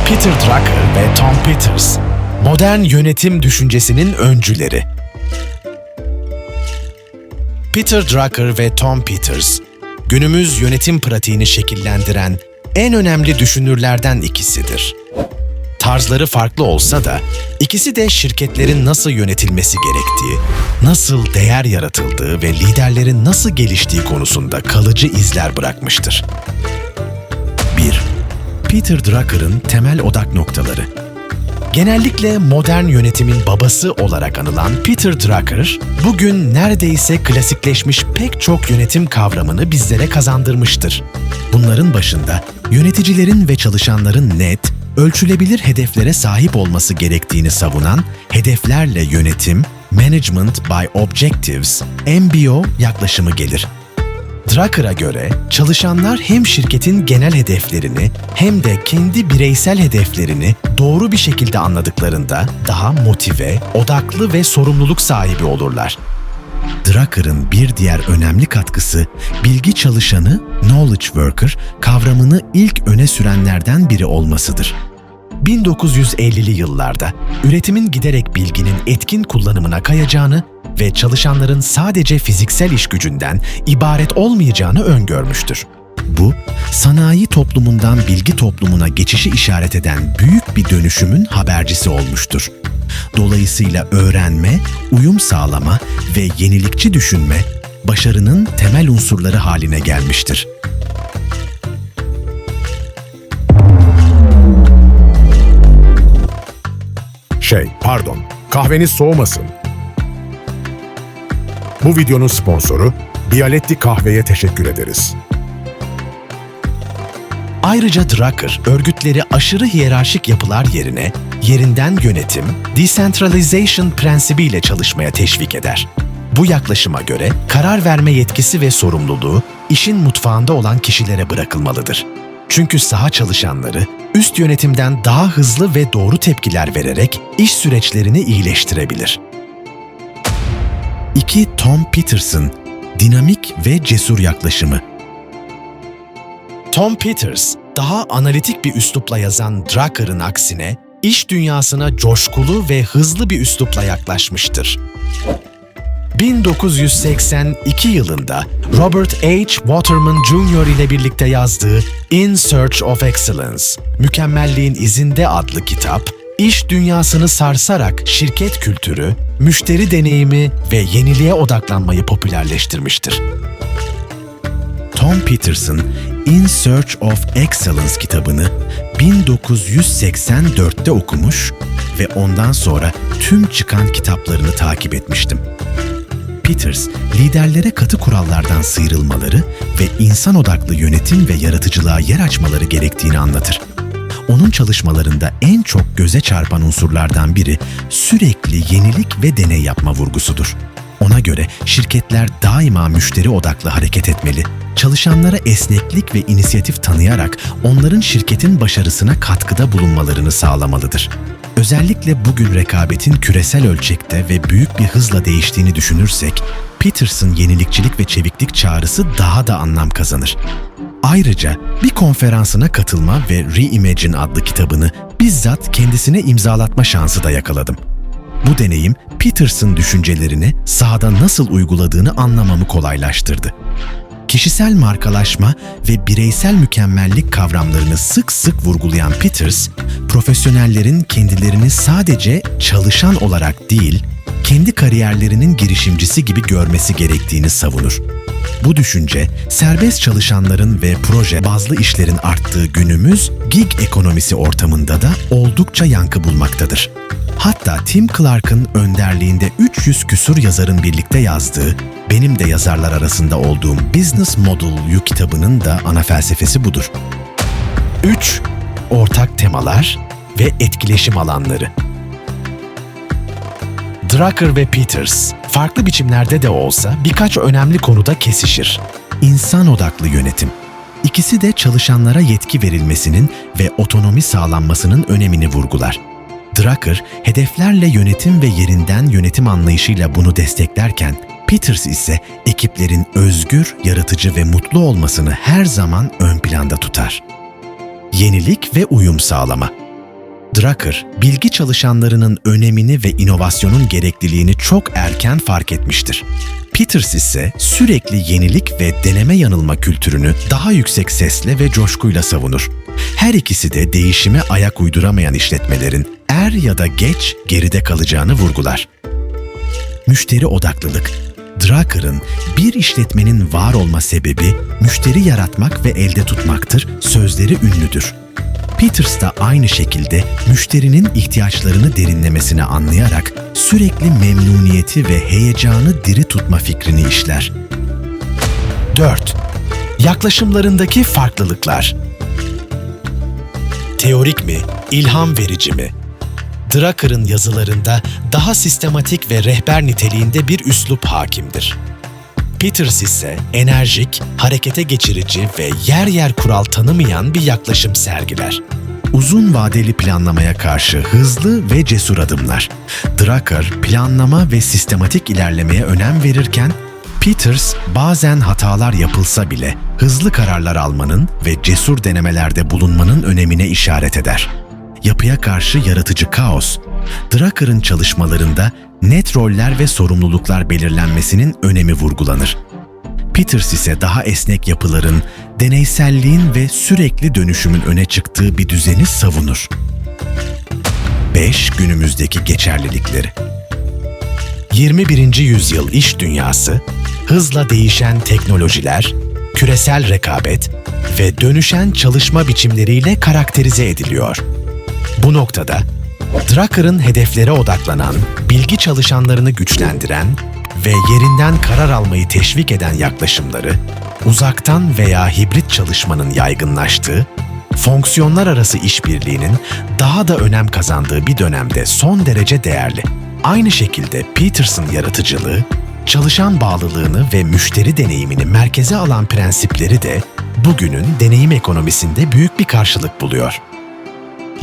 Peter Drucker ve Tom Peters, modern yönetim düşüncesinin öncüleri. Peter Drucker ve Tom Peters, günümüz yönetim pratiğini şekillendiren en önemli düşünürlerden ikisidir. Tarzları farklı olsa da ikisi de şirketlerin nasıl yönetilmesi gerektiği, nasıl değer yaratıldığı ve liderlerin nasıl geliştiği konusunda kalıcı izler bırakmıştır. 1. Peter Drucker'ın temel odak noktaları. Genellikle modern yönetimin babası olarak anılan Peter Drucker, bugün neredeyse klasikleşmiş pek çok yönetim kavramını bizlere kazandırmıştır. Bunların başında yöneticilerin ve çalışanların net, ölçülebilir hedeflere sahip olması gerektiğini savunan hedeflerle yönetim, Management by Objectives, MBO yaklaşımı gelir. Drucker'a göre çalışanlar hem şirketin genel hedeflerini hem de kendi bireysel hedeflerini doğru bir şekilde anladıklarında daha motive, odaklı ve sorumluluk sahibi olurlar. Drucker'ın bir diğer önemli katkısı, bilgi çalışanı, knowledge worker kavramını ilk öne sürenlerden biri olmasıdır. 1950'li yıllarda üretimin giderek bilginin etkin kullanımına kayacağını ve çalışanların sadece fiziksel iş gücünden ibaret olmayacağını öngörmüştür. Bu, sanayi toplumundan bilgi toplumuna geçişi işaret eden büyük bir dönüşümün habercisi olmuştur. Dolayısıyla öğrenme, uyum sağlama ve yenilikçi düşünme, başarının temel unsurları haline gelmiştir. Pardon, kahveniz soğumasın. Bu videonun sponsoru Bialetti Kahve'ye teşekkür ederiz. Ayrıca Drucker, örgütleri aşırı hiyerarşik yapılar yerine yerinden yönetim, decentralization prensibiyle çalışmaya teşvik eder. Bu yaklaşıma göre karar verme yetkisi ve sorumluluğu işin mutfağında olan kişilere bırakılmalıdır. Çünkü saha çalışanları üst yönetimden daha hızlı ve doğru tepkiler vererek iş süreçlerini iyileştirebilir. 2. Tom Peters'ın dinamik ve cesur yaklaşımı. Tom Peters, daha analitik bir üslupla yazan Drucker'ın aksine iş dünyasına coşkulu ve hızlı bir üslupla yaklaşmıştır. 1982 yılında Robert H. Waterman Jr. ile birlikte yazdığı In Search of Excellence, Mükemmelliğin İzinde adlı kitap, iş dünyasını sarsarak şirket kültürü, müşteri deneyimi ve yeniliğe odaklanmayı popülerleştirmiştir. Tom Peters'ın In Search of Excellence kitabını 1984'te okumuş ve ondan sonra tüm çıkan kitaplarını takip etmiştim. Peters, liderlere katı kurallardan sıyrılmaları ve insan odaklı yönetim ve yaratıcılığa yer açmaları gerektiğini anlatır. Onun çalışmalarında en çok göze çarpan unsurlardan biri sürekli yenilik ve deney yapma vurgusudur. Ona göre şirketler daima müşteri odaklı hareket etmeli, çalışanlara esneklik ve inisiyatif tanıyarak onların şirketin başarısına katkıda bulunmalarını sağlamalıdır. Özellikle bugün rekabetin küresel ölçekte ve büyük bir hızla değiştiğini düşünürsek, Peters'ın yenilikçilik ve çeviklik çağrısı daha da anlam kazanır. Ayrıca bir konferansına katılma ve Reimagine adlı kitabını bizzat kendisine imzalatma şansı da yakaladım. Bu deneyim, Peters'ın düşüncelerini sahada nasıl uyguladığını anlamamı kolaylaştırdı. Kişisel markalaşma ve bireysel mükemmellik kavramlarını sık sık vurgulayan Peters, profesyonellerin kendilerini sadece çalışan olarak değil, kendi kariyerlerinin girişimcisi gibi görmesi gerektiğini savunur. Bu düşünce, serbest çalışanların ve proje bazlı işlerin arttığı günümüz gig ekonomisi ortamında da oldukça yankı bulmaktadır. Hatta Tim Clark'ın önderliğinde 300 küsur yazarın birlikte yazdığı, benim de yazarlar arasında olduğum Business Model You kitabının da ana felsefesi budur. 3. Ortak temalar ve etkileşim alanları. Drucker ve Peters, farklı biçimlerde de olsa birkaç önemli konuda kesişir. İnsan odaklı yönetim. İkisi de çalışanlara yetki verilmesinin ve otonomi sağlanmasının önemini vurgular. Drucker, hedeflerle yönetim ve yerinden yönetim anlayışıyla bunu desteklerken, Peters ise ekiplerin özgür, yaratıcı ve mutlu olmasını her zaman ön planda tutar. Yenilik ve uyum sağlama. Drucker, bilgi çalışanlarının önemini ve inovasyonun gerekliliğini çok erken fark etmiştir. Peters ise sürekli yenilik ve deneme yanılma kültürünü daha yüksek sesle ve coşkuyla savunur. Her ikisi de değişime ayak uyduramayan işletmelerin er ya da geç geride kalacağını vurgular. Müşteri odaklılık. Drucker'ın bir işletmenin var olma sebebi müşteri yaratmak ve elde tutmaktır sözleri ünlüdür. Peters da aynı şekilde müşterinin ihtiyaçlarını derinlemesine anlayarak sürekli memnuniyeti ve heyecanı diri tutma fikrini işler. 4. Yaklaşımlarındaki farklılıklar. Teorik mi, ilham verici mi? Drucker'ın yazılarında daha sistematik ve rehber niteliğinde bir üslup hakimdir. Peters ise enerjik, harekete geçirici ve yer yer kural tanımayan bir yaklaşım sergiler. Uzun vadeli planlamaya karşı hızlı ve cesur adımlar. Drucker, planlama ve sistematik ilerlemeye önem verirken, Peters bazen hatalar yapılsa bile hızlı kararlar almanın ve cesur denemelerde bulunmanın önemine işaret eder. Yapıya karşı yaratıcı kaos, Drucker'ın çalışmalarında net roller ve sorumluluklar belirlenmesinin önemi vurgulanır. Peters ise daha esnek yapıların, deneyselliğin ve sürekli dönüşümün öne çıktığı bir düzeni savunur. 5. Günümüzdeki geçerlilikleri. 21. yüzyıl iş dünyası, hızla değişen teknolojiler, küresel rekabet ve dönüşen çalışma biçimleriyle karakterize ediliyor. Bu noktada, Drucker'ın hedeflere odaklanan, bilgi çalışanlarını güçlendiren ve yerinden karar almayı teşvik eden yaklaşımları, uzaktan veya hibrit çalışmanın yaygınlaştığı, fonksiyonlar arası işbirliğinin daha da önem kazandığı bir dönemde son derece değerli. Aynı şekilde Peters'ın yaratıcılığı, çalışan bağlılığını ve müşteri deneyimini merkeze alan prensipleri de bugünün deneyim ekonomisinde büyük bir karşılık buluyor.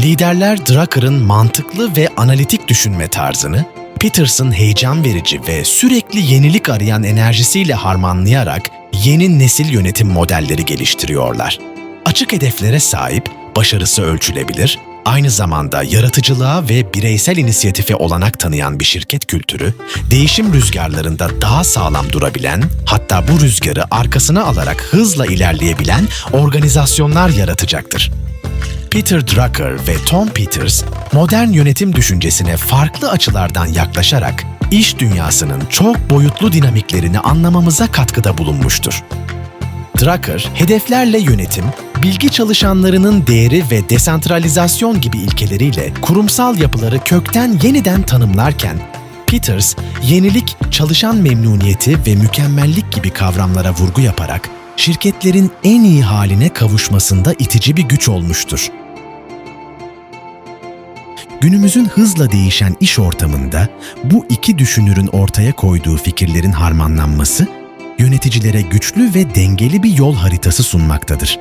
Liderler Drucker'ın mantıklı ve analitik düşünme tarzını, Peters'ın heyecan verici ve sürekli yenilik arayan enerjisiyle harmanlayarak yeni nesil yönetim modelleri geliştiriyorlar. Açık hedeflere sahip, başarısı ölçülebilir, aynı zamanda yaratıcılığa ve bireysel inisiyatife olanak tanıyan bir şirket kültürü, değişim rüzgarlarında daha sağlam durabilen, hatta bu rüzgarı arkasına alarak hızla ilerleyebilen organizasyonlar yaratacaktır. Peter Drucker ve Tom Peters, modern yönetim düşüncesine farklı açılardan yaklaşarak iş dünyasının çok boyutlu dinamiklerini anlamamıza katkıda bulunmuştur. Drucker, hedeflerle yönetim, bilgi çalışanlarının değeri ve desantralizasyon gibi ilkeleriyle kurumsal yapıları kökten yeniden tanımlarken, Peters, yenilik, çalışan memnuniyeti ve mükemmellik gibi kavramlara vurgu yaparak şirketlerin en iyi haline kavuşmasında itici bir güç olmuştur. Günümüzün hızla değişen iş ortamında bu iki düşünürün ortaya koyduğu fikirlerin harmanlanması, yöneticilere güçlü ve dengeli bir yol haritası sunmaktadır.